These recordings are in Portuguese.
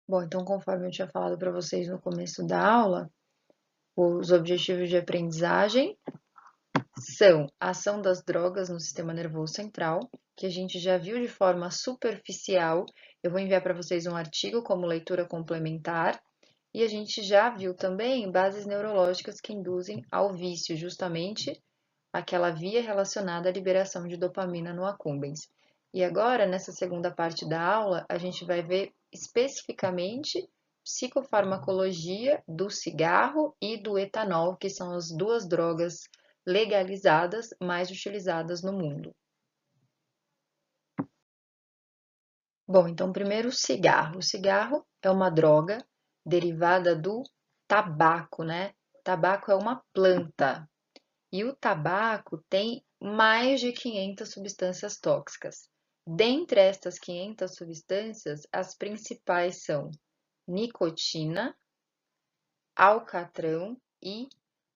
Bom, então, conforme eu tinha falado para vocês no começo da aula, os objetivos de aprendizagem são a ação das drogas no sistema nervoso central, que a gente já viu de forma superficial. Eu vou enviar para vocês um artigo como leitura complementar. E a gente já viu também bases neurológicas que induzem ao vício, justamente aquela via relacionada à liberação de dopamina no accumbens. E agora, nessa segunda parte da aula, a gente vai ver especificamente psicofarmacologia do cigarro e do etanol, que são as duas drogas legalizadas mais utilizadas no mundo. Bom, então primeiro o cigarro. O cigarro é uma droga derivada do tabaco, né? Tabaco é uma planta e o tabaco tem mais de 500 substâncias tóxicas. Dentre estas 500 substâncias, as principais são nicotina, alcatrão e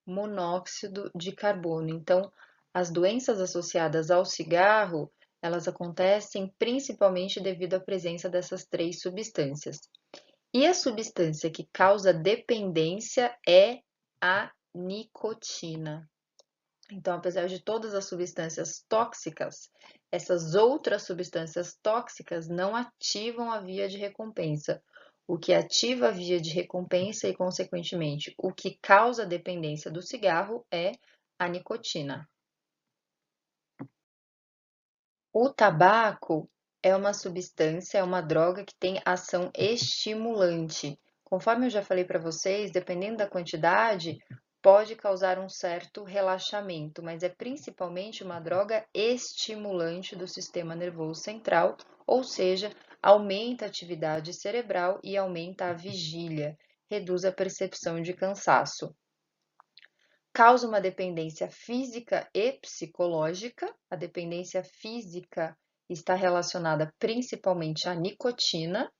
monóxido de carbono. Então, as doenças associadas ao cigarro, elas acontecem principalmente devido à presença dessas três substâncias. E a substância que causa dependência é a nicotina. Então, apesar de todas as substâncias tóxicas, essas outras substâncias tóxicas não ativam a via de recompensa. O que ativa a via de recompensa e, consequentemente, o que causa a dependência do cigarro é a nicotina. O tabaco é uma substância, é uma droga que tem ação estimulante. Conforme eu já falei para vocês, dependendo da quantidade, pode causar um certo relaxamento, mas é principalmente uma droga estimulante do sistema nervoso central, ou seja, aumenta a atividade cerebral e aumenta a vigília, reduz a percepção de cansaço. Causa uma dependência física e psicológica. A dependência física está relacionada principalmente à nicotina.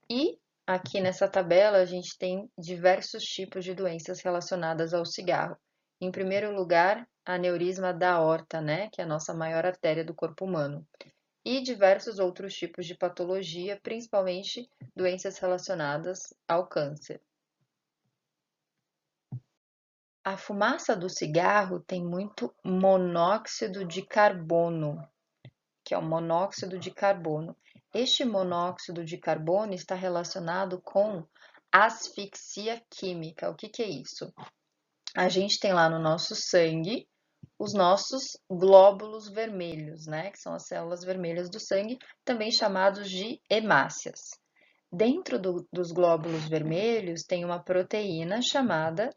E aqui nessa tabela a gente tem diversos tipos de doenças relacionadas ao cigarro. Em primeiro lugar, aneurisma da aorta, né, que é a nossa maior artéria do corpo humano. E diversos outros tipos de patologia, principalmente doenças relacionadas ao câncer. A fumaça do cigarro tem muito monóxido de carbono, que é o monóxido de carbono. Este monóxido de carbono está relacionado com asfixia química. O que é isso? A gente tem lá no nosso sangue os nossos glóbulos vermelhos, né? Que são as células vermelhas do sangue, também chamados de hemácias. Dentro dos glóbulos vermelhos tem uma proteína chamada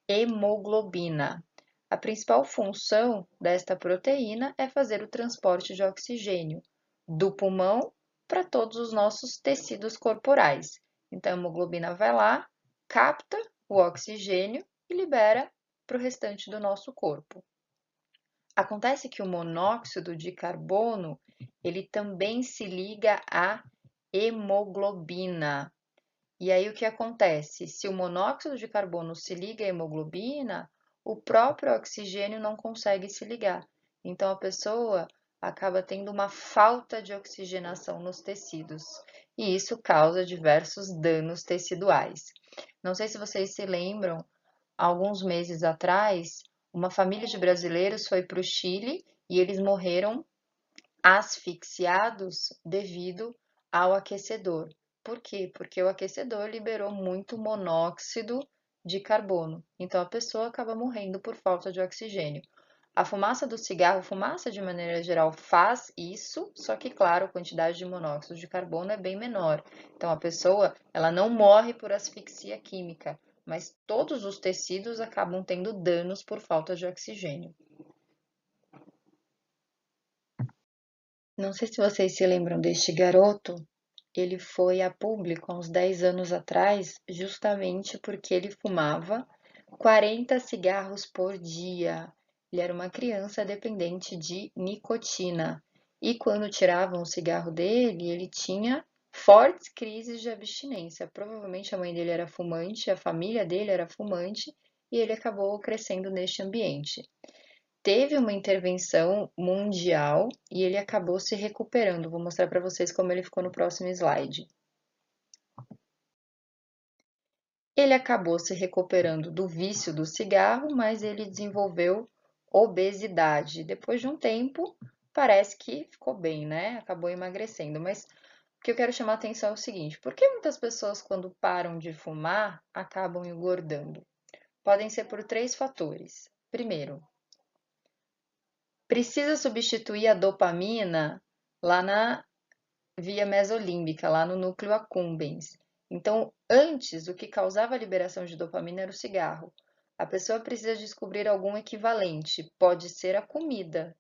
hemoglobina. A principal função desta proteína é fazer o transporte de oxigênio do pulmão para todos os nossos tecidos corporais. Então, a hemoglobina vai lá, capta o oxigênio e libera para o restante do nosso corpo. Acontece que o monóxido de carbono, ele também se liga à hemoglobina. E aí o que acontece? Se o monóxido de carbono se liga à hemoglobina, o próprio oxigênio não consegue se ligar. Então a pessoa acaba tendo uma falta de oxigenação nos tecidos. E isso causa diversos danos teciduais. Não sei se vocês se lembram, alguns meses atrás, uma família de brasileiros foi para o Chile e eles morreram asfixiados devido ao aquecedor. Por quê? Porque o aquecedor liberou muito monóxido de carbono. Então a pessoa acaba morrendo por falta de oxigênio. A fumaça do cigarro, fumaça de maneira geral faz isso, só que claro, a quantidade de monóxido de carbono é bem menor. Então a pessoa, ela não morre por asfixia química, mas todos os tecidos acabam tendo danos por falta de oxigênio. Não sei se vocês se lembram deste garoto, ele foi a público há uns 10 anos atrás, justamente porque ele fumava 40 cigarros por dia. Ele era uma criança dependente de nicotina. E quando tiravam o cigarro dele, ele tinha fortes crises de abstinência. Provavelmente a mãe dele era fumante, a família dele era fumante, e ele acabou crescendo neste ambiente. Teve uma intervenção mundial e ele acabou se recuperando. Vou mostrar para vocês como ele ficou no próximo slide. Ele acabou se recuperando do vício do cigarro, mas ele desenvolveu obesidade. Depois de um tempo, parece que ficou bem, né? Acabou emagrecendo. Mas o que eu quero chamar a atenção é o seguinte: por que muitas pessoas, quando param de fumar, acabam engordando? Podem ser por três fatores. Primeiro, precisa substituir a dopamina lá na via mesolímbica, lá no núcleo accumbens. Então, antes, o que causava a liberação de dopamina era o cigarro. A pessoa precisa descobrir algum equivalente, pode ser a comida.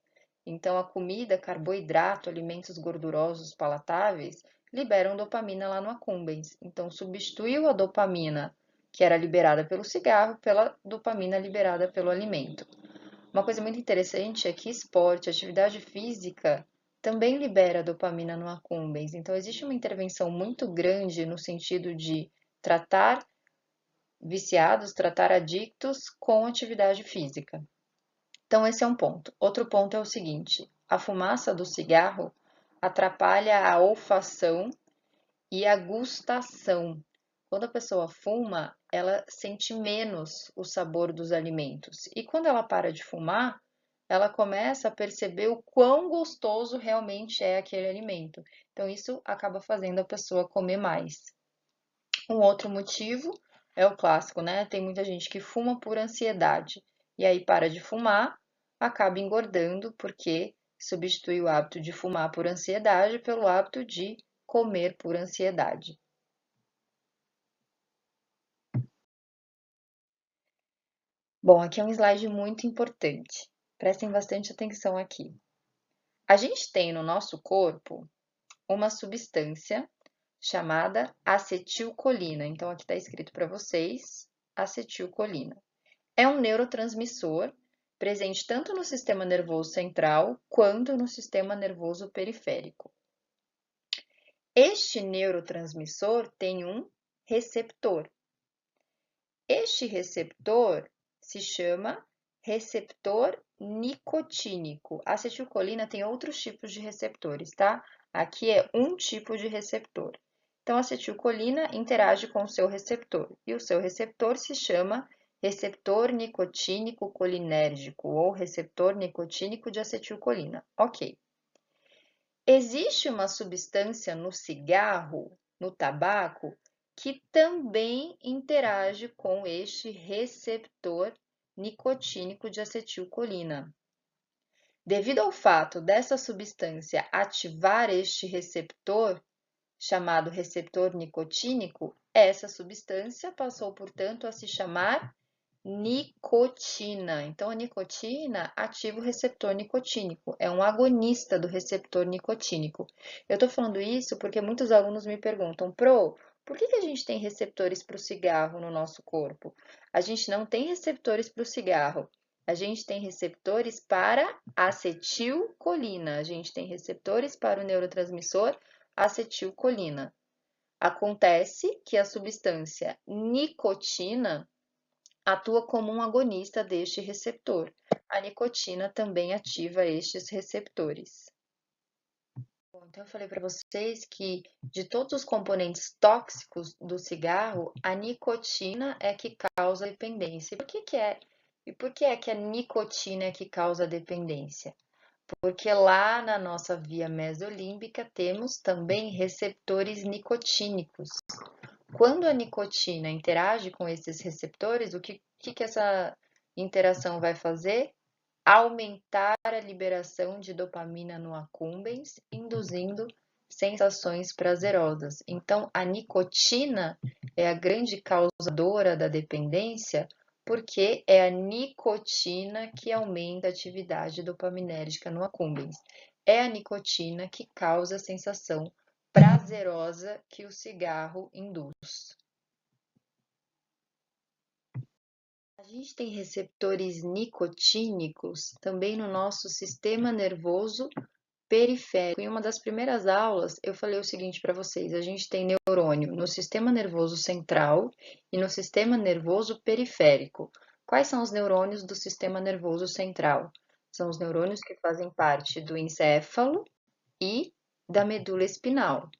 Então, a comida, carboidrato, alimentos gordurosos palatáveis, liberam dopamina lá no accumbens. Então, substituiu a dopamina que era liberada pelo cigarro pela dopamina liberada pelo alimento. Uma coisa muito interessante é que esporte, atividade física, também libera dopamina no accumbens. Então, existe uma intervenção muito grande no sentido de tratar viciados, tratar adictos com atividade física. Então, esse é um ponto. Outro ponto é o seguinte: a fumaça do cigarro atrapalha a olfação e a gustação. Quando a pessoa fuma, ela sente menos o sabor dos alimentos. E quando ela para de fumar, ela começa a perceber o quão gostoso realmente é aquele alimento. Então, isso acaba fazendo a pessoa comer mais. Um outro motivo é o clássico, né? Tem muita gente que fuma por ansiedade e aí para de fumar, acaba engordando porque substitui o hábito de fumar por ansiedade pelo hábito de comer por ansiedade. Bom, aqui é um slide muito importante. Prestem bastante atenção aqui. A gente tem no nosso corpo uma substância chamada acetilcolina. Então, aqui está escrito para vocês, acetilcolina. É um neurotransmissor presente tanto no sistema nervoso central quanto no sistema nervoso periférico. Este neurotransmissor tem um receptor. Este receptor se chama receptor nicotínico. A acetilcolina tem outros tipos de receptores, tá? Aqui é um tipo de receptor. Então, a acetilcolina interage com o seu receptor e o seu receptor se chama receptor nicotínico colinérgico ou receptor nicotínico de acetilcolina. Ok. Existe uma substância no cigarro, no tabaco, que também interage com este receptor nicotínico de acetilcolina. Devido ao fato dessa substância ativar este receptor, chamado receptor nicotínico, essa substância passou, portanto, a se chamar nicotina. Então, a nicotina ativa o receptor nicotínico, é um agonista do receptor nicotínico. Eu estou falando isso porque muitos alunos me perguntam, por que a gente tem receptores para o cigarro no nosso corpo? A gente não tem receptores para o cigarro, a gente tem receptores para acetilcolina, a gente tem receptores para o neurotransmissor acetilcolina. Acontece que a substância nicotina atua como um agonista deste receptor. A nicotina também ativa estes receptores. Bom, então eu falei para vocês que de todos os componentes tóxicos do cigarro, a nicotina é que causa dependência. E por que é que a nicotina é que causa dependência? Porque lá na nossa via mesolímbica temos também receptores nicotínicos. Quando a nicotina interage com esses receptores, o que essa interação vai fazer? Aumentar a liberação de dopamina no accumbens, induzindo sensações prazerosas. Então, a nicotina é a grande causadora da dependência, porque é a nicotina que aumenta a atividade dopaminérgica no accumbens. É a nicotina que causa a sensação prazerosa que o cigarro induz. A gente tem receptores nicotínicos também no nosso sistema nervoso periférico. Em uma das primeiras aulas, eu falei o seguinte para vocês: a gente tem neurônio no sistema nervoso central e no sistema nervoso periférico. Quais são os neurônios do sistema nervoso central? São os neurônios que fazem parte do encéfalo e da medula espinal.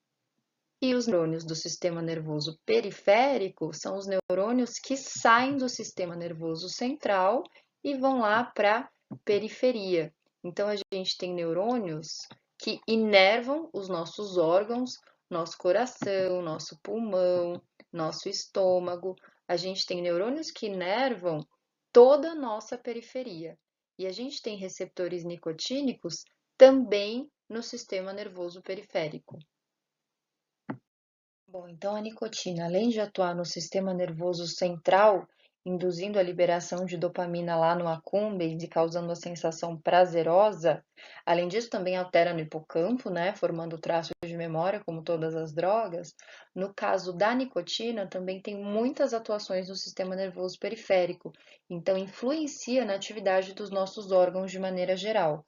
E os neurônios do sistema nervoso periférico são os neurônios que saem do sistema nervoso central e vão lá para a periferia. Então, a gente tem neurônios que inervam os nossos órgãos, nosso coração, nosso pulmão, nosso estômago. A gente tem neurônios que inervam toda a nossa periferia. E a gente tem receptores nicotínicos também no sistema nervoso periférico. Bom, então a nicotina, além de atuar no sistema nervoso central, induzindo a liberação de dopamina lá no accumbens e causando uma sensação prazerosa, além disso também altera no hipocampo, né, formando traços de memória, como todas as drogas. No caso da nicotina, também tem muitas atuações no sistema nervoso periférico, então influencia na atividade dos nossos órgãos de maneira geral.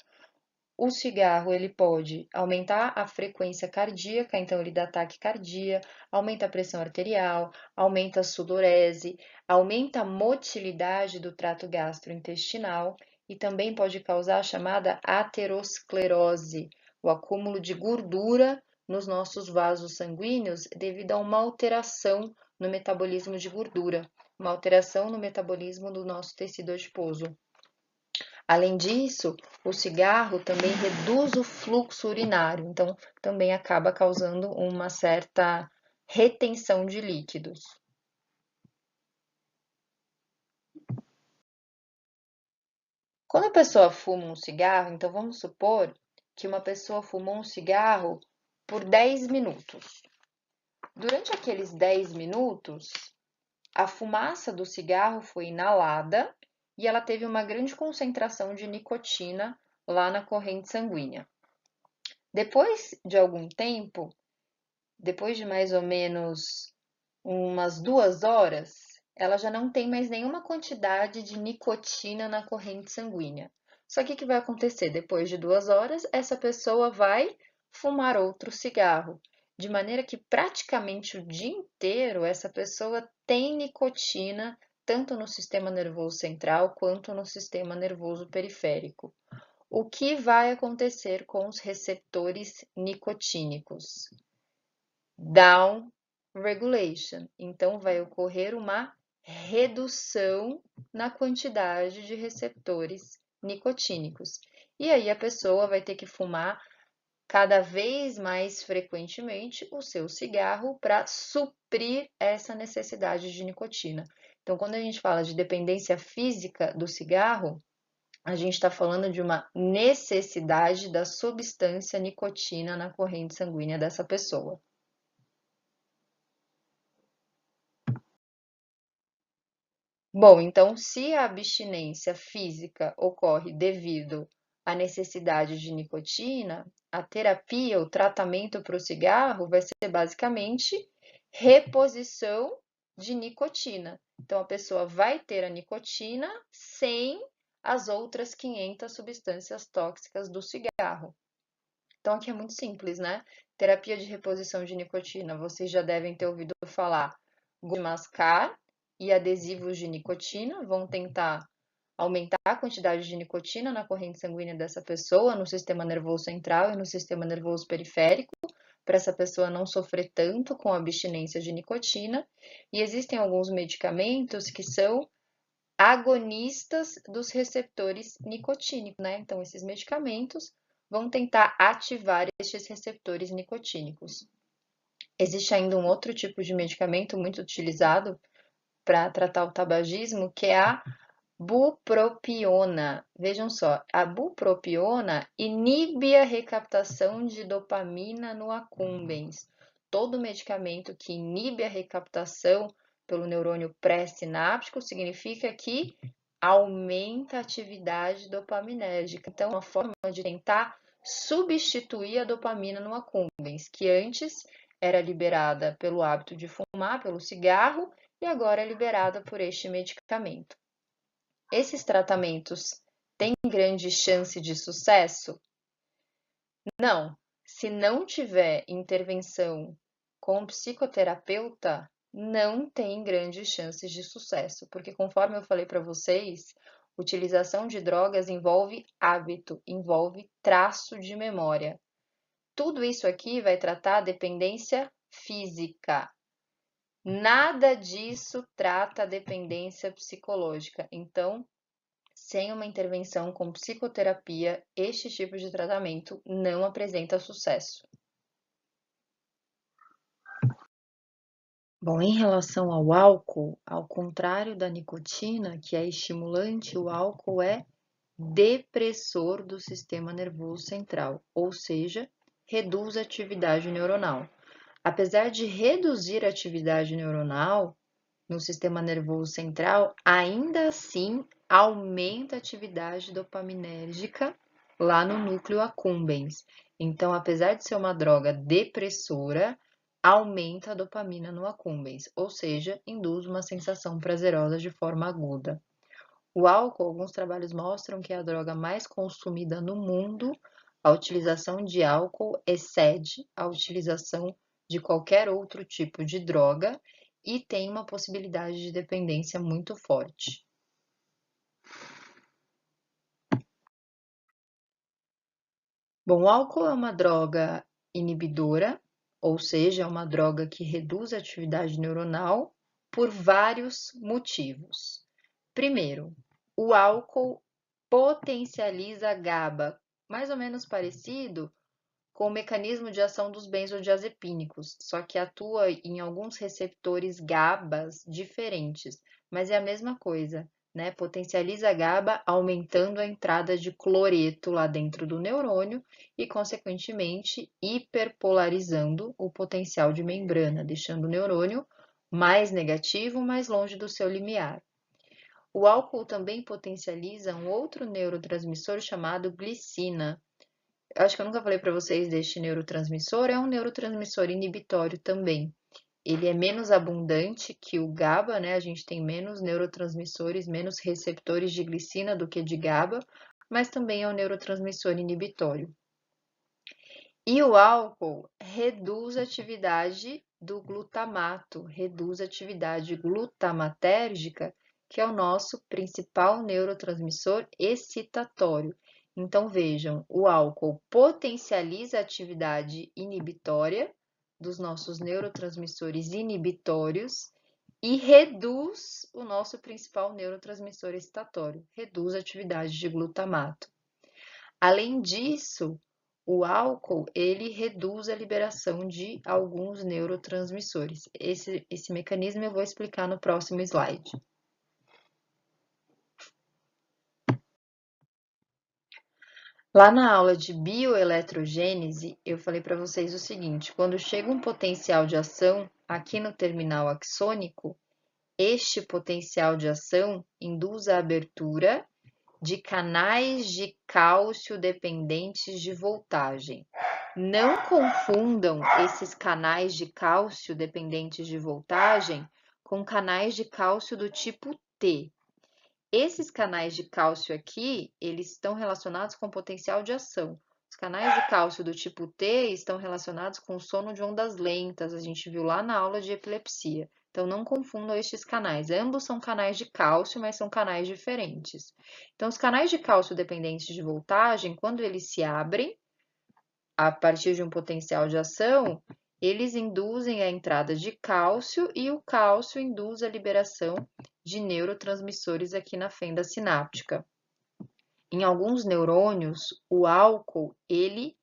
O cigarro, ele pode aumentar a frequência cardíaca, então ele dá taquicardia, aumenta a pressão arterial, aumenta a sudorese, aumenta a motilidade do trato gastrointestinal e também pode causar a chamada aterosclerose, o acúmulo de gordura nos nossos vasos sanguíneos devido a uma alteração no metabolismo de gordura, uma alteração no metabolismo do nosso tecido adiposo. Além disso, o cigarro também reduz o fluxo urinário, então também acaba causando uma certa retenção de líquidos. Quando a pessoa fuma um cigarro, então vamos supor que uma pessoa fumou um cigarro por 10 minutos. Durante aqueles 10 minutos, a fumaça do cigarro foi inalada e ela teve uma grande concentração de nicotina lá na corrente sanguínea. Depois de algum tempo, depois de mais ou menos umas 2 horas, ela já não tem mais nenhuma quantidade de nicotina na corrente sanguínea. Só que o que vai acontecer? Depois de 2 horas, essa pessoa vai fumar outro cigarro, de maneira que praticamente o dia inteiro essa pessoa tem nicotina tanto no sistema nervoso central quanto no sistema nervoso periférico. O que vai acontecer com os receptores nicotínicos? Down regulation. Então, vai ocorrer uma redução na quantidade de receptores nicotínicos. E aí a pessoa vai ter que fumar cada vez mais frequentemente o seu cigarro para suprir essa necessidade de nicotina. Então, quando a gente fala de dependência física do cigarro, a gente está falando de uma necessidade da substância nicotina na corrente sanguínea dessa pessoa. Bom, então, se a abstinência física ocorre devido à necessidade de nicotina, a terapia, o tratamento para o cigarro vai ser basicamente reposição de nicotina. Então, a pessoa vai ter a nicotina sem as outras 500 substâncias tóxicas do cigarro. Então, aqui é muito simples, né? Terapia de reposição de nicotina. Vocês já devem ter ouvido falar de mascar e adesivos de nicotina vão tentar aumentar a quantidade de nicotina na corrente sanguínea dessa pessoa, no sistema nervoso central e no sistema nervoso periférico, para essa pessoa não sofrer tanto com a abstinência de nicotina. E existem alguns medicamentos que são agonistas dos receptores nicotínicos, né? Então, esses medicamentos vão tentar ativar estes receptores nicotínicos. Existe ainda um outro tipo de medicamento muito utilizado para tratar o tabagismo, que é a bupropiona. Vejam só, a bupropiona inibe a recaptação de dopamina no accumbens. Todo medicamento que inibe a recaptação pelo neurônio pré-sináptico significa que aumenta a atividade dopaminérgica. Então, é uma forma de tentar substituir a dopamina no accumbens, que antes era liberada pelo hábito de fumar, pelo cigarro, e agora é liberada por este medicamento. Esses tratamentos têm grande chance de sucesso? Não. Se não tiver intervenção com psicoterapeuta, não tem grandes chances de sucesso, porque conforme eu falei para vocês, utilização de drogas envolve hábito, envolve traço de memória. Tudo isso aqui vai tratar a dependência física. Nada disso trata a dependência psicológica. Então, sem uma intervenção com psicoterapia, este tipo de tratamento não apresenta sucesso. Bom, em relação ao álcool, ao contrário da nicotina, que é estimulante, o álcool é depressor do sistema nervoso central, ou seja, reduz a atividade neuronal. Apesar de reduzir a atividade neuronal no sistema nervoso central, ainda assim aumenta a atividade dopaminérgica lá no núcleo accumbens. Então, apesar de ser uma droga depressora, aumenta a dopamina no accumbens, ou seja, induz uma sensação prazerosa de forma aguda. O álcool, alguns trabalhos mostram que é a droga mais consumida no mundo. A utilização de álcool excede a utilização de qualquer outro tipo de droga e tem uma possibilidade de dependência muito forte. Bom, o álcool é uma droga inibidora, ou seja, é uma droga que reduz a atividade neuronal por vários motivos. Primeiro, o álcool potencializa GABA, mais ou menos parecido com o mecanismo de ação dos benzodiazepínicos, só que atua em alguns receptores GABAs diferentes, mas é a mesma coisa, né? Potencializa a GABA, aumentando a entrada de cloreto lá dentro do neurônio e, consequentemente, hiperpolarizando o potencial de membrana, deixando o neurônio mais negativo, mais longe do seu limiar. O álcool também potencializa um outro neurotransmissor chamado glicina. Eu acho que eu nunca falei para vocês deste neurotransmissor, é um neurotransmissor inibitório também. Ele é menos abundante que o GABA, né? A gente tem menos neurotransmissores, menos receptores de glicina do que de GABA, mas também é um neurotransmissor inibitório. E o álcool reduz a atividade do glutamato, reduz a atividade glutamatérgica, que é o nosso principal neurotransmissor excitatório. Então, vejam, o álcool potencializa a atividade inibitória dos nossos neurotransmissores inibitórios e reduz o nosso principal neurotransmissor excitatório, reduz a atividade de glutamato. Além disso, o álcool, ele reduz a liberação de alguns neurotransmissores. Esse mecanismo eu vou explicar no próximo slide. Lá na aula de bioeletrogênese, eu falei para vocês o seguinte: quando chega um potencial de ação aqui no terminal axônico, este potencial de ação induz a abertura de canais de cálcio dependentes de voltagem. Não confundam esses canais de cálcio dependentes de voltagem com canais de cálcio do tipo T. Esses canais de cálcio aqui, eles estão relacionados com potencial de ação. Os canais de cálcio do tipo T estão relacionados com sono de ondas lentas, a gente viu lá na aula de epilepsia. Então, não confundam estes canais. Ambos são canais de cálcio, mas são canais diferentes. Então, os canais de cálcio dependentes de voltagem, quando eles se abrem, a partir de um potencial de ação, eles induzem a entrada de cálcio e o cálcio induz a liberação de neurotransmissores aqui na fenda sináptica. Em alguns neurônios, o álcool, ele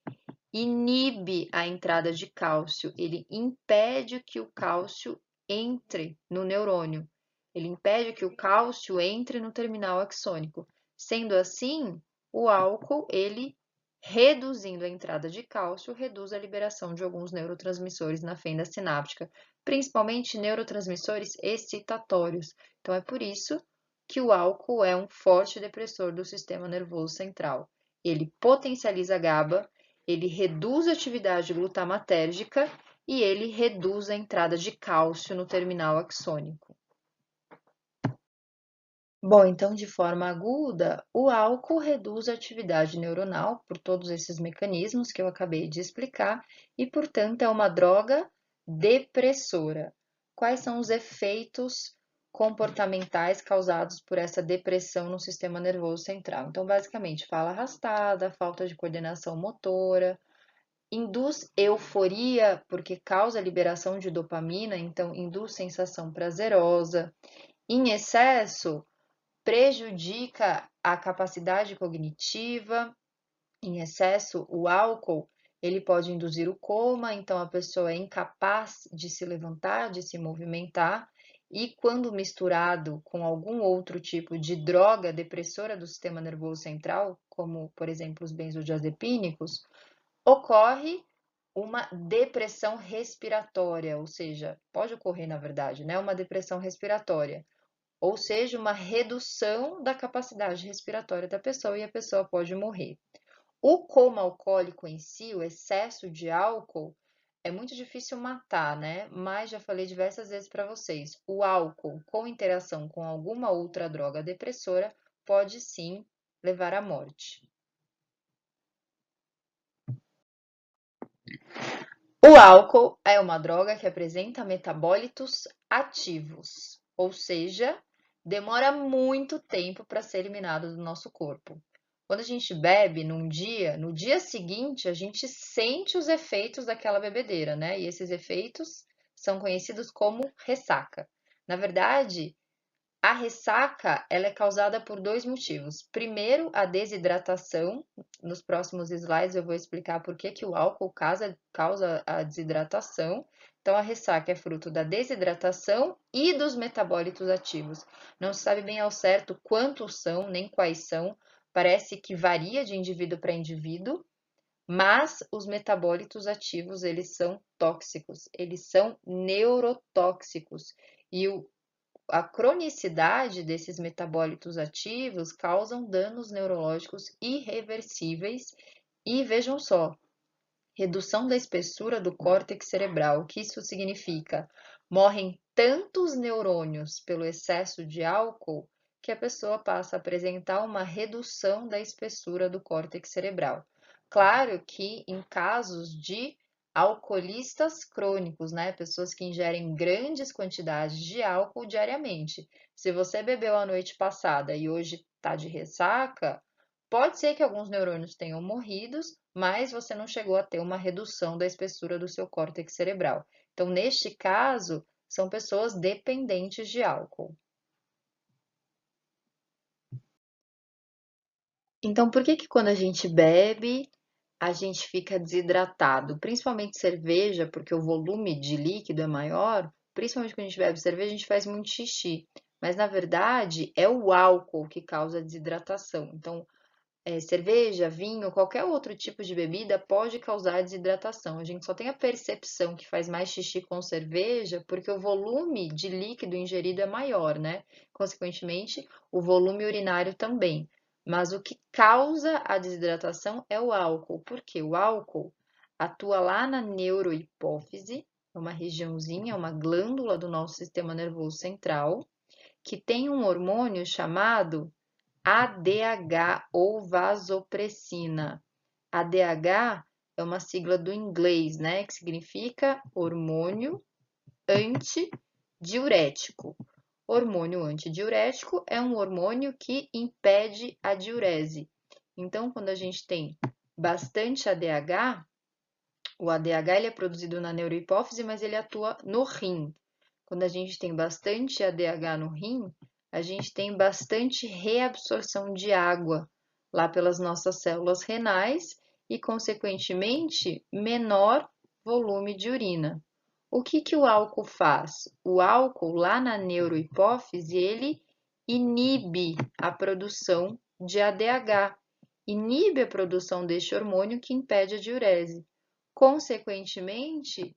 inibe a entrada de cálcio, ele impede que o cálcio entre no neurônio, ele impede que o cálcio entre no terminal axônico. Sendo assim, o álcool, ele reduzindo a entrada de cálcio, reduz a liberação de alguns neurotransmissores na fenda sináptica, principalmente neurotransmissores excitatórios. Então, é por isso que o álcool é um forte depressor do sistema nervoso central. Ele potencializa a GABA, ele reduz a atividade glutamatérgica e ele reduz a entrada de cálcio no terminal axônico. Bom, então, de forma aguda, o álcool reduz a atividade neuronal por todos esses mecanismos que eu acabei de explicar e, portanto, é uma droga depressora. Quais são os efeitos comportamentais causados por essa depressão no sistema nervoso central? Então, basicamente, fala arrastada, falta de coordenação motora, Induz euforia, porque causa liberação de dopamina, então induz sensação prazerosa. Em excesso, prejudica a capacidade cognitiva. Em excesso, o álcool, ele pode induzir o coma, então a pessoa é incapaz de se levantar, de se movimentar, e quando misturado com algum outro tipo de droga depressora do sistema nervoso central, como, por exemplo, os benzodiazepínicos, ocorre uma depressão respiratória, ou seja, pode ocorrer, na verdade, né, uma depressão respiratória, ou seja, uma redução da capacidade respiratória da pessoa e a pessoa pode morrer. O coma alcoólico em si, o excesso de álcool, é muito difícil matar, né? Mas já falei diversas vezes para vocês, o álcool com interação com alguma outra droga depressora pode sim levar à morte. O álcool é uma droga que apresenta metabólitos ativos, ou seja, demora muito tempo para ser eliminado do nosso corpo. Quando a gente bebe num dia, no dia seguinte a gente sente os efeitos daquela bebedeira, né? E esses efeitos são conhecidos como ressaca. Na verdade, a ressaca ela é causada por dois motivos. Primeiro, a desidratação. Nos próximos slides eu vou explicar por que o álcool causa a desidratação. Então, a ressaca é fruto da desidratação e dos metabólitos ativos. Não se sabe bem ao certo quantos são, nem quais são. Parece que varia de indivíduo para indivíduo, mas os metabólitos ativos, eles são tóxicos, eles são neurotóxicos. E a cronicidade desses metabólitos ativos causam danos neurológicos irreversíveis e vejam só, redução da espessura do córtex cerebral. O que isso significa? Morrem tantos neurônios pelo excesso de álcool que a pessoa passa a apresentar uma redução da espessura do córtex cerebral. Claro que em casos de alcoolistas crônicos, né? Pessoas que ingerem grandes quantidades de álcool diariamente. Se você bebeu a noite passada e hoje está de ressaca, pode ser que alguns neurônios tenham morrido, mas você não chegou a ter uma redução da espessura do seu córtex cerebral. Então, neste caso, são pessoas dependentes de álcool. Então, por que que quando a gente bebe, a gente fica desidratado? Principalmente cerveja, porque o volume de líquido é maior, principalmente quando a gente bebe cerveja, a gente faz muito xixi. Mas, na verdade, é o álcool que causa desidratação. Então, cerveja, vinho, qualquer outro tipo de bebida pode causar desidratação. A gente só tem a percepção que faz mais xixi com cerveja porque o volume de líquido ingerido é maior, né? Consequentemente, o volume urinário também. Mas o que causa a desidratação é o álcool, porque o álcool atua lá na neurohipófise, é uma regiãozinha, uma glândula do nosso sistema nervoso central, que tem um hormônio chamado ADH ou vasopressina. ADH é uma sigla do inglês, né, que significa hormônio antidiurético. Hormônio antidiurético é um hormônio que impede a diurese. Então, quando a gente tem bastante ADH, o ADH ele é produzido na neurohipófise, mas ele atua no rim. Quando a gente tem bastante ADH no rim, a gente tem bastante reabsorção de água lá pelas nossas células renais e, consequentemente, menor volume de urina. O que que o álcool faz? O álcool, lá na neurohipófise, ele inibe a produção de ADH, inibe a produção deste hormônio que impede a diurese. Consequentemente,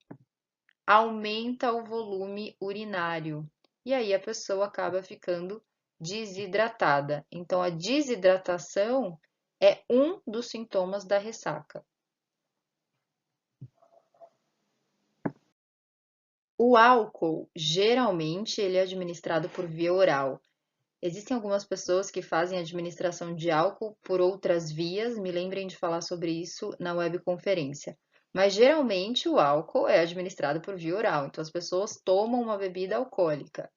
aumenta o volume urinário e aí a pessoa acaba ficando desidratada. Então, a desidratação é um dos sintomas da ressaca. O álcool, geralmente, ele é administrado por via oral. Existem algumas pessoas que fazem administração de álcool por outras vias, me lembrem de falar sobre isso na webconferência. Mas geralmente o álcool é administrado por via oral, então as pessoas tomam uma bebida alcoólica.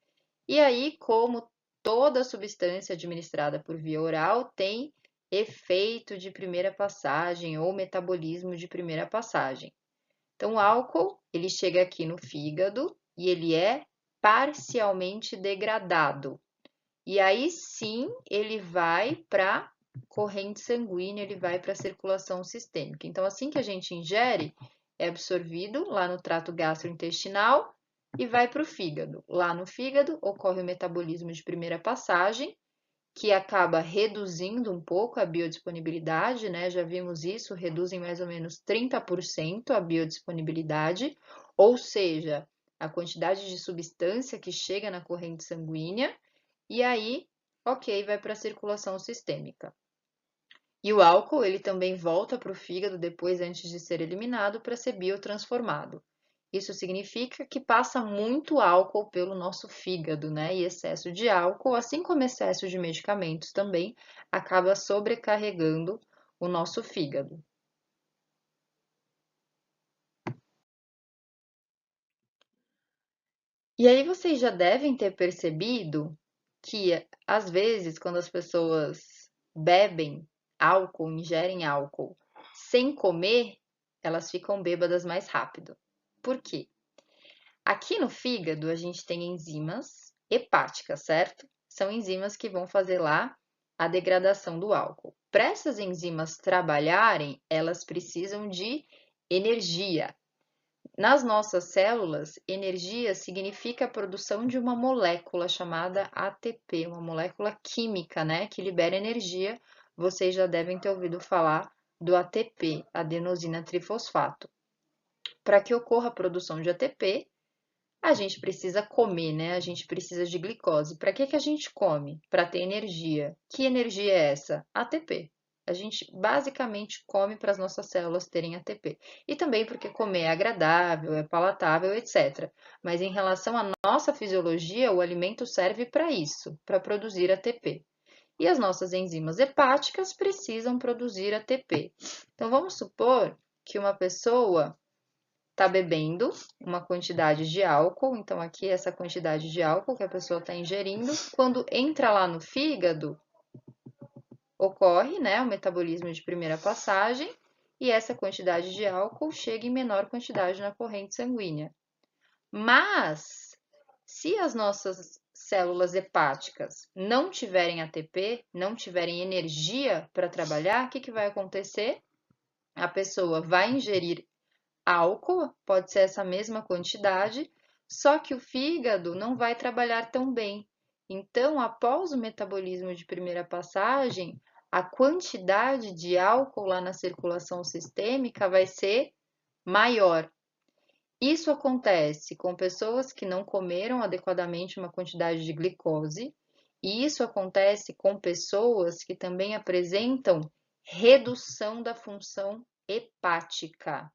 E aí, como toda substância administrada por via oral, tem efeito de primeira passagem ou metabolismo de primeira passagem. Então, o álcool, ele chega aqui no fígado e ele é parcialmente degradado. E aí sim, ele vai para corrente sanguínea, ele vai para a circulação sistêmica. Então, assim que a gente ingere, é absorvido lá no trato gastrointestinal e vai para o fígado. Lá no fígado ocorre o metabolismo de primeira passagem, que acaba reduzindo um pouco a biodisponibilidade, né? Já vimos isso, reduz em mais ou menos 30% a biodisponibilidade, ou seja, a quantidade de substância que chega na corrente sanguínea, e aí, ok, vai para a circulação sistêmica. E o álcool, ele também volta para o fígado depois, antes de ser eliminado, para ser biotransformado. Isso significa que passa muito álcool pelo nosso fígado, né? E excesso de álcool, assim como excesso de medicamentos também, acaba sobrecarregando o nosso fígado. E aí vocês já devem ter percebido que, às vezes, quando as pessoas bebem álcool, ingerem álcool, sem comer, elas ficam bêbadas mais rápido. Por quê? Aqui no fígado, a gente tem enzimas hepáticas, certo? São enzimas que vão fazer lá a degradação do álcool. Para essas enzimas trabalharem, elas precisam de energia. Nas nossas células, energia significa a produção de uma molécula chamada ATP, uma molécula química, né, que libera energia. Vocês já devem ter ouvido falar do ATP, adenosina trifosfato. Para que ocorra a produção de ATP, a gente precisa comer, né? A gente precisa de glicose. Para que a gente come? Para ter energia. Que energia é essa? ATP. A gente basicamente come para as nossas células terem ATP. E também porque comer é agradável, é palatável, etc. Mas em relação à nossa fisiologia, o alimento serve para isso, para produzir ATP. E as nossas enzimas hepáticas precisam produzir ATP. Então vamos supor que uma pessoa está bebendo uma quantidade de álcool, então aqui essa quantidade de álcool que a pessoa está ingerindo, quando entra lá no fígado, ocorre, né, o metabolismo de primeira passagem e essa quantidade de álcool chega em menor quantidade na corrente sanguínea. Mas, se as nossas células hepáticas não tiverem ATP, não tiverem energia para trabalhar, o que vai acontecer? A pessoa vai ingerir álcool, pode ser essa mesma quantidade, só que o fígado não vai trabalhar tão bem. Então, após o metabolismo de primeira passagem, a quantidade de álcool lá na circulação sistêmica vai ser maior. Isso acontece com pessoas que não comeram adequadamente uma quantidade de glicose, e isso acontece com pessoas que também apresentam redução da função hepática.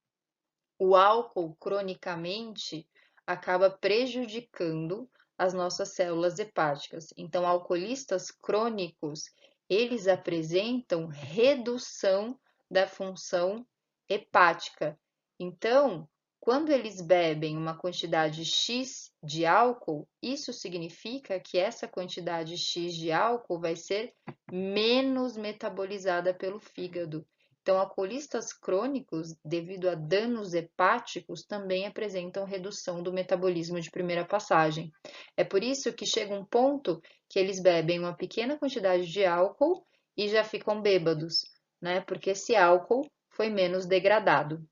O álcool, cronicamente, acaba prejudicando as nossas células hepáticas. Então, alcoolistas crônicos, eles apresentam redução da função hepática. Então, quando eles bebem uma quantidade X de álcool, isso significa que essa quantidade X de álcool vai ser menos metabolizada pelo fígado. Então, alcoolistas crônicos, devido a danos hepáticos, também apresentam redução do metabolismo de primeira passagem. É por isso que chega um ponto que eles bebem uma pequena quantidade de álcool e já ficam bêbados, né? Porque esse álcool foi menos degradado.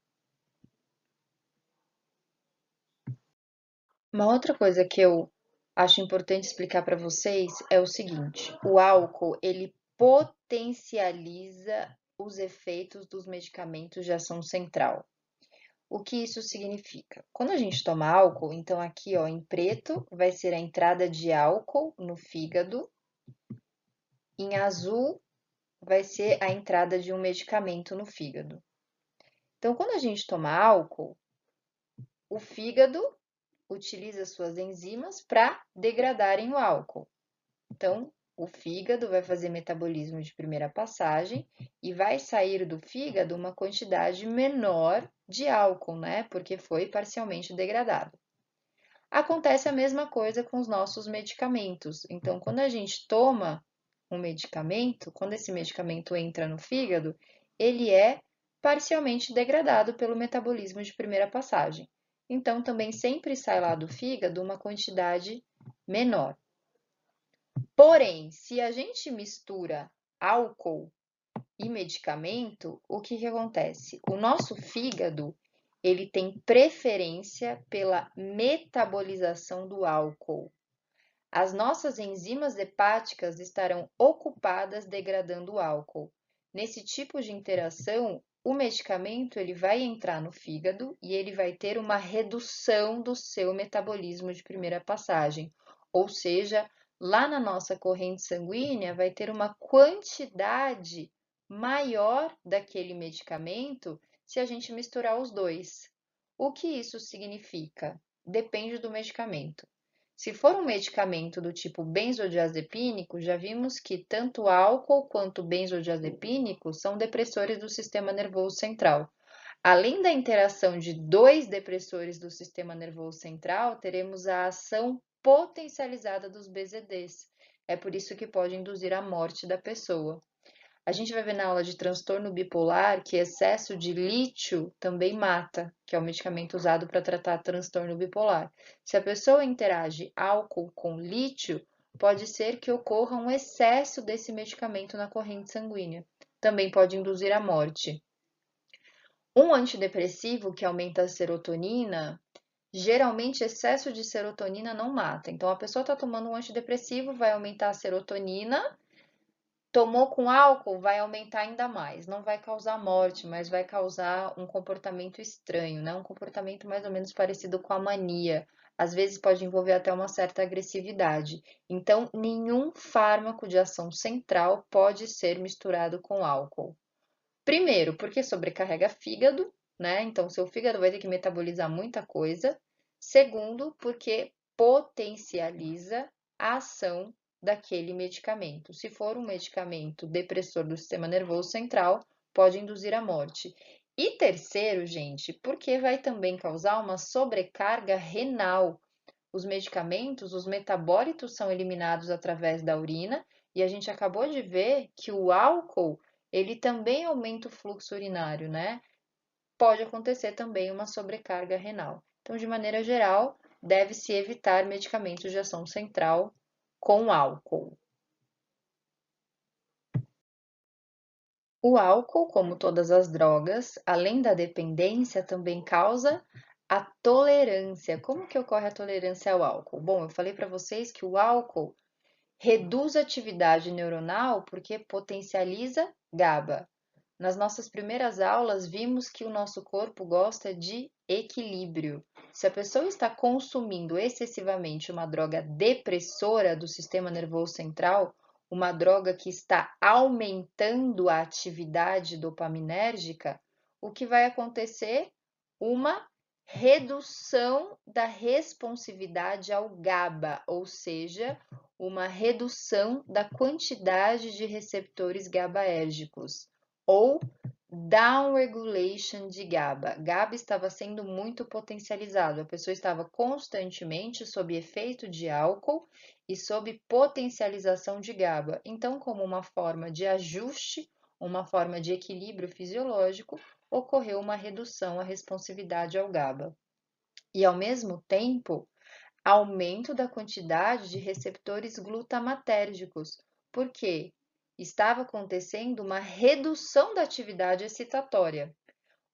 Uma outra coisa que eu acho importante explicar para vocês é o seguinte: o álcool, ele potencializa os efeitos dos medicamentos de ação central. O que isso significa? Quando a gente toma álcool, então aqui, ó, em preto vai ser a entrada de álcool no fígado, em azul vai ser a entrada de um medicamento no fígado. Então, quando a gente toma álcool, o fígado utiliza suas enzimas para degradarem o álcool. Então, o fígado vai fazer metabolismo de primeira passagem e vai sair do fígado uma quantidade menor de álcool, né? Porque foi parcialmente degradado. Acontece a mesma coisa com os nossos medicamentos. Então, quando a gente toma um medicamento, quando esse medicamento entra no fígado, ele é parcialmente degradado pelo metabolismo de primeira passagem. Então, também sempre sai lá do fígado uma quantidade menor. Porém, se a gente mistura álcool e medicamento, o que acontece? O nosso fígado, ele tem preferência pela metabolização do álcool. As nossas enzimas hepáticas estarão ocupadas degradando o álcool. Nesse tipo de interação, o medicamento ele vai entrar no fígado e ele vai ter uma redução do seu metabolismo de primeira passagem, ou seja, lá na nossa corrente sanguínea vai ter uma quantidade maior daquele medicamento se a gente misturar os dois. O que isso significa? Depende do medicamento. Se for um medicamento do tipo benzodiazepínico, já vimos que tanto álcool quanto benzodiazepínico são depressores do sistema nervoso central. Além da interação de dois depressores do sistema nervoso central, teremos a ação potencializada dos BZDs. É por isso que pode induzir a morte da pessoa. A gente vai ver na aula de transtorno bipolar que excesso de lítio também mata, que é o medicamento usado para tratar transtorno bipolar. Se a pessoa interage álcool com lítio, pode ser que ocorra um excesso desse medicamento na corrente sanguínea. Também pode induzir a morte. Um antidepressivo que aumenta a serotonina, geralmente excesso de serotonina não mata. Então, a pessoa está tomando um antidepressivo, vai aumentar a serotonina. Tomou com álcool, vai aumentar ainda mais. Não vai causar morte, mas vai causar um comportamento estranho, né? Um comportamento mais ou menos parecido com a mania. Às vezes pode envolver até uma certa agressividade. Então, nenhum fármaco de ação central pode ser misturado com álcool. Primeiro, porque sobrecarrega fígado, né? Então, seu fígado vai ter que metabolizar muita coisa. Segundo, porque potencializa a ação daquele medicamento. Se for um medicamento depressor do sistema nervoso central, pode induzir a morte. E terceiro, gente, porque vai também causar uma sobrecarga renal. Os medicamentos, os metabólitos são eliminados através da urina e a gente acabou de ver que o álcool, ele também aumenta o fluxo urinário, né? Pode acontecer também uma sobrecarga renal. Então, de maneira geral, deve-se evitar medicamentos de ação central com álcool. O álcool, como todas as drogas, além da dependência, também causa a tolerância. Como que ocorre a tolerância ao álcool? Bom, eu falei para vocês que o álcool reduz a atividade neuronal porque potencializa GABA. Nas nossas primeiras aulas, vimos que o nosso corpo gosta de equilíbrio. Se a pessoa está consumindo excessivamente uma droga depressora do sistema nervoso central, uma droga que está aumentando a atividade dopaminérgica, o que vai acontecer? Uma redução da responsividade ao GABA, ou seja, uma redução da quantidade de receptores GABAérgicos ou downregulation de GABA. GABA estava sendo muito potencializado, a pessoa estava constantemente sob efeito de álcool e sob potencialização de GABA. Então, como uma forma de ajuste, uma forma de equilíbrio fisiológico, ocorreu uma redução à responsividade ao GABA. E, ao mesmo tempo, aumento da quantidade de receptores glutamatérgicos. Por quê? Estava acontecendo uma redução da atividade excitatória.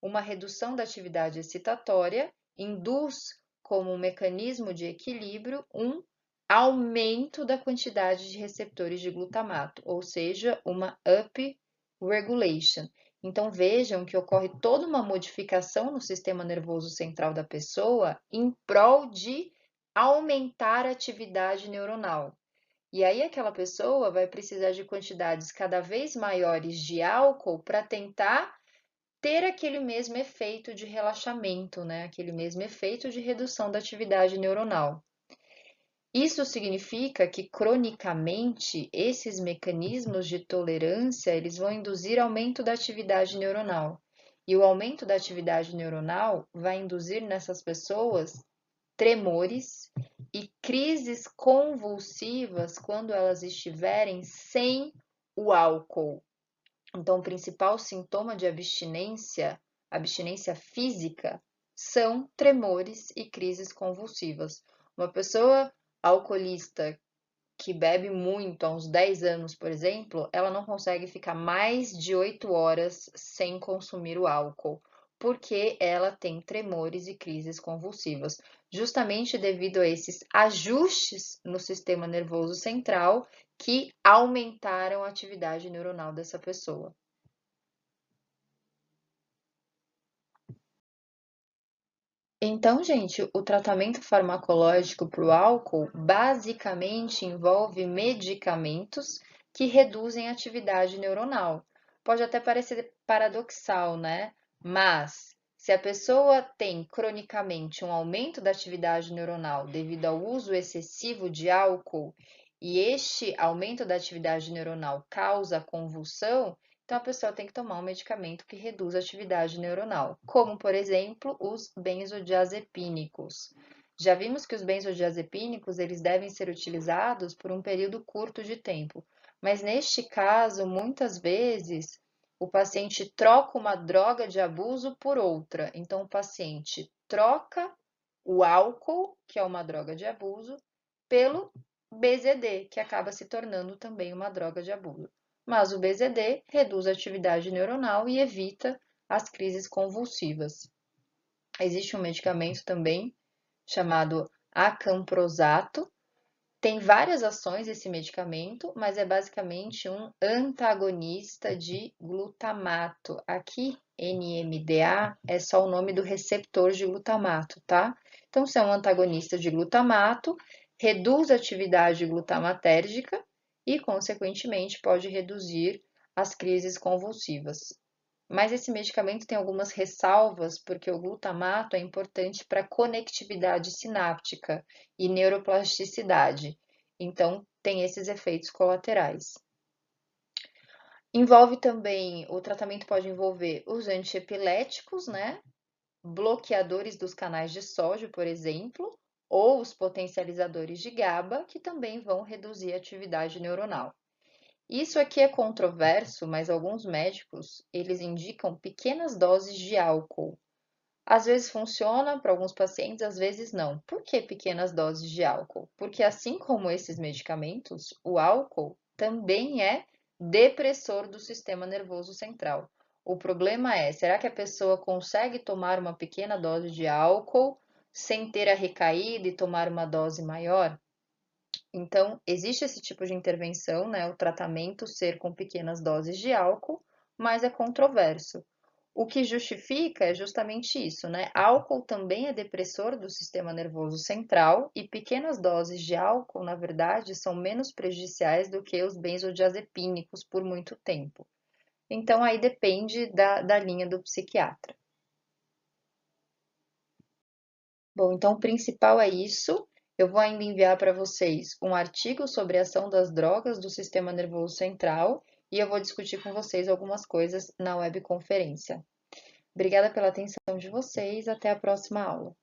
Uma redução da atividade excitatória induz, como um mecanismo de equilíbrio, um aumento da quantidade de receptores de glutamato, ou seja, uma upregulation. Então vejam que ocorre toda uma modificação no sistema nervoso central da pessoa em prol de aumentar a atividade neuronal. E aí aquela pessoa vai precisar de quantidades cada vez maiores de álcool para tentar ter aquele mesmo efeito de relaxamento, né? Aquele mesmo efeito de redução da atividade neuronal. Isso significa que cronicamente esses mecanismos de tolerância, eles vão induzir aumento da atividade neuronal. E o aumento da atividade neuronal vai induzir nessas pessoas tremores e crises convulsivas quando elas estiverem sem o álcool. Então, o principal sintoma de abstinência física, são tremores e crises convulsivas. Uma pessoa alcoolista que bebe muito, há uns 10 anos, por exemplo, ela não consegue ficar mais de 8 horas sem consumir o álcool, porque ela tem tremores e crises convulsivas, justamente devido a esses ajustes no sistema nervoso central que aumentaram a atividade neuronal dessa pessoa. Então, gente, o tratamento farmacológico para o álcool basicamente envolve medicamentos que reduzem a atividade neuronal. Pode até parecer paradoxal, né? Mas se a pessoa tem cronicamente um aumento da atividade neuronal devido ao uso excessivo de álcool e este aumento da atividade neuronal causa convulsão, então, a pessoa tem que tomar um medicamento que reduz a atividade neuronal, como, por exemplo, os benzodiazepínicos. Já vimos que os benzodiazepínicos eles devem ser utilizados por um período curto de tempo, mas neste caso, muitas vezes, o paciente troca uma droga de abuso por outra. Então, o paciente troca o álcool, que é uma droga de abuso, pelo BZD, que acaba se tornando também uma droga de abuso. Mas o BZD reduz a atividade neuronal e evita as crises convulsivas. Existe um medicamento também chamado acamprosato. Tem várias ações esse medicamento, mas é basicamente um antagonista de glutamato. Aqui, NMDA é só o nome do receptor de glutamato, tá? Então, se é um antagonista de glutamato, reduz a atividade glutamatérgica e, consequentemente, pode reduzir as crises convulsivas. Mas esse medicamento tem algumas ressalvas, porque o glutamato é importante para a conectividade sináptica e neuroplasticidade. Então, tem esses efeitos colaterais. Envolve também, o tratamento pode envolver os antiepiléticos, né? Bloqueadores dos canais de sódio, por exemplo, ou os potencializadores de GABA, que também vão reduzir a atividade neuronal. Isso aqui é controverso, mas alguns médicos, eles indicam pequenas doses de álcool. Às vezes funciona para alguns pacientes, às vezes não. Por que pequenas doses de álcool? Porque assim como esses medicamentos, o álcool também é depressor do sistema nervoso central. O problema é, será que a pessoa consegue tomar uma pequena dose de álcool sem ter a recaída e tomar uma dose maior? Então, existe esse tipo de intervenção, né? O tratamento ser com pequenas doses de álcool, mas é controverso. O que justifica é justamente isso, né? Álcool também é depressor do sistema nervoso central e pequenas doses de álcool, na verdade, são menos prejudiciais do que os benzodiazepínicos por muito tempo. Então, aí depende da linha do psiquiatra. Bom, então o principal é isso. Eu vou ainda enviar para vocês um artigo sobre a ação das drogas do sistema nervoso central e eu vou discutir com vocês algumas coisas na webconferência. Obrigada pela atenção de vocês, até a próxima aula.